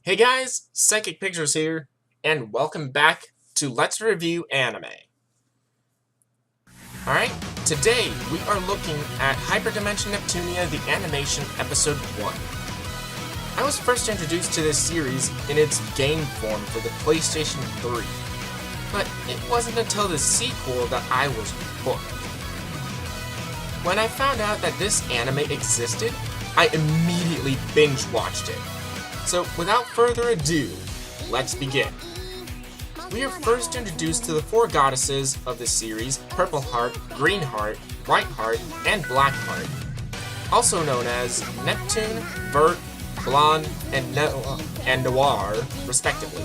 Hey guys, Psychic Pictures here, and welcome back to Let's Review Anime. Alright, today we are looking at Hyperdimension Neptunia, the animation episode 1. I was first introduced to this series in its game form for the PlayStation 3, but it wasn't until the sequel that I was hooked. When I found out that this anime existed, I immediately binge-watched it. So, without further ado, let's begin. We are first introduced to the four goddesses of the series, Purple Heart, Green Heart, White Heart, and Black Heart, also known as Neptune, Vert, Blonde, and Noir, respectively.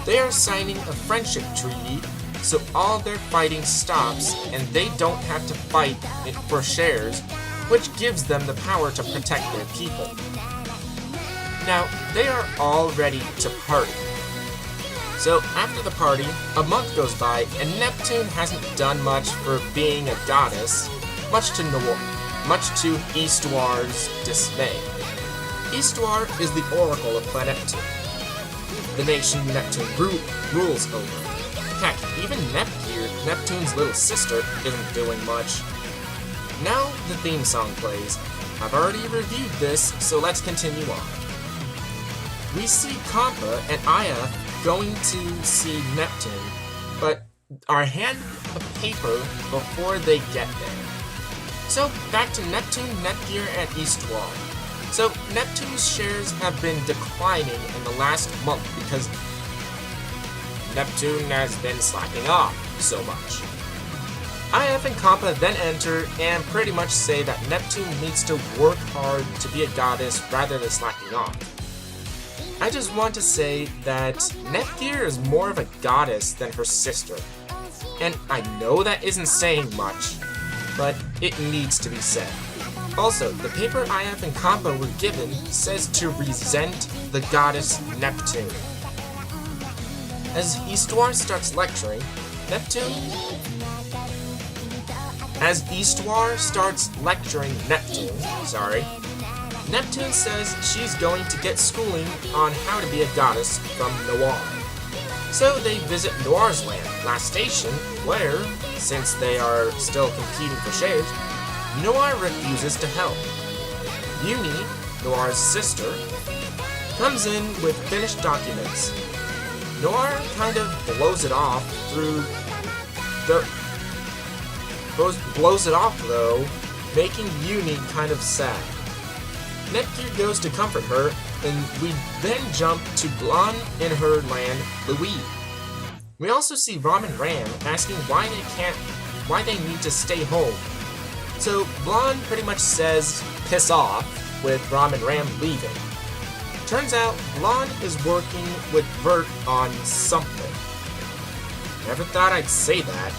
They are signing a friendship treaty, so all their fighting stops, and they don't have to fight for shares, which gives them the power to protect their people. Now, they are all ready to party. So, after the party, a month goes by, and Neptune hasn't done much for being a goddess, much to Eastoir's dismay. Eastoir is the oracle of planet Neptune, the nation Neptune rules over. Heck, even Nepgear, Neptune's little sister, isn't doing much. Now the theme song plays. I've already reviewed this, so let's continue on. We see Kampa and Aya going to see Neptune, but are handed a paper before they get there. So, back to Neptune, Nepgear, and Eastoir. So, Neptune's shares have been declining in the last month because Neptune has been slacking off so much. IF and Kampa then enter and pretty much say that Neptune needs to work hard to be a goddess rather than slacking off. I just want to say that Nepgear is more of a goddess than her sister. And I know that isn't saying much, but it needs to be said. Also, the paper IF and Kampa were given says to resent the goddess Neptune. As Eastoir starts lecturing, Neptune says she's going to get schooling on how to be a goddess from Noir. So they visit Noir's land, last station, where, since they are still competing for shares, Noir refuses to help. Uni, Noir's sister, comes in with finished documents. Noir kind of blows it off though, making Uni kind of sad. Nepgear goes to comfort her, and we then jump to Blonde in her land, Louis. We also see Ram and Ram asking why they need to stay home. So Blonde pretty much says, piss off, with Ram and Ram leaving. Turns out, Blonde is working with Vert on something. Never thought I'd say that.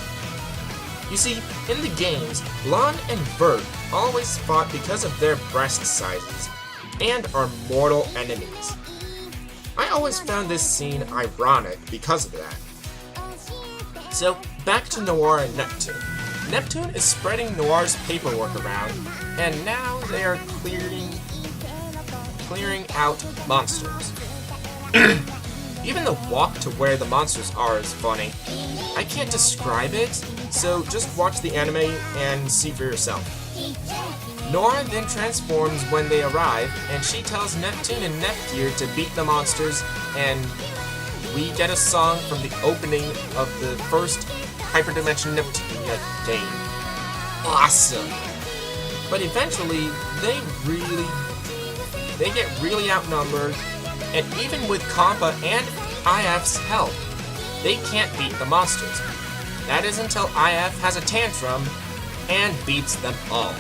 You see, in the games, Blonde and Vert always fought because of their breast sizes, and are mortal enemies. I always found this scene ironic because of that. So, back to Noir and Neptune. Neptune is spreading Noir's paperwork around, and now they are clearing out monsters. Even the walk to where the monsters are is funny. I can't describe it, so just watch the anime and see for yourself. Noir then transforms when they arrive, and she tells Neptune and Nepgear to beat the monsters, and we get a song from the opening of the first Hyperdimension Neptunia game. Awesome! But eventually, they get really outnumbered, and even with Kampa and IF's help, they can't beat the monsters. That is until IF has a tantrum and beats them all.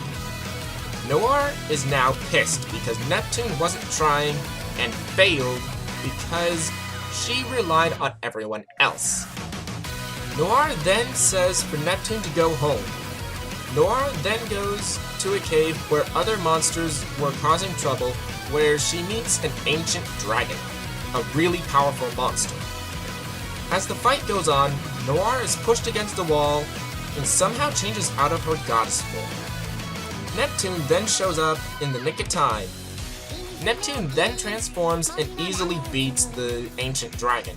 Noir is now pissed because Neptune wasn't trying and failed because she relied on everyone else. Noir then says for Neptune to go home. Noir then goes to a cave where other monsters were causing trouble, where she meets an ancient dragon, a really powerful monster. As the fight goes on, Noir is pushed against the wall and somehow changes out of her goddess form. Neptune then shows up in the nick of time. Neptune then transforms and easily beats the ancient dragon.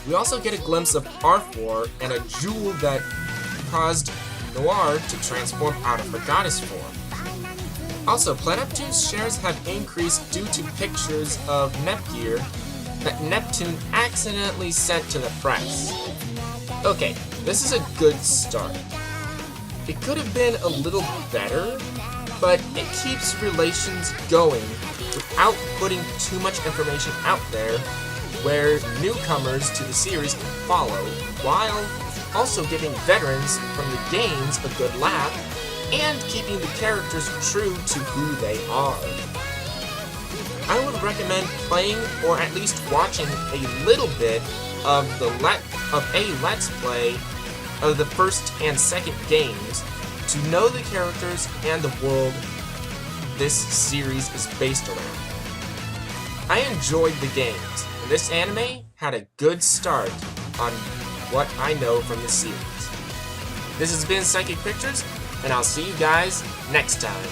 We also get a glimpse of Arthur and a jewel that caused Noir to transform out of her goddess form. Also, Planeptune's shares have increased due to pictures of Nepgear that Neptune accidentally sent to the press. Okay, this is a good start. It could have been a little better, but it keeps relations going without putting too much information out there where newcomers to the series can follow, while also giving veterans from the games a good laugh and keeping the characters true to who they are. I would recommend playing or at least watching a little bit of a Let's Play of the first and second games to know the characters and the world this series is based around. I enjoyed the games, and this anime had a good start on what I know from the series. This has been Psychic Pictures, and I'll see you guys next time.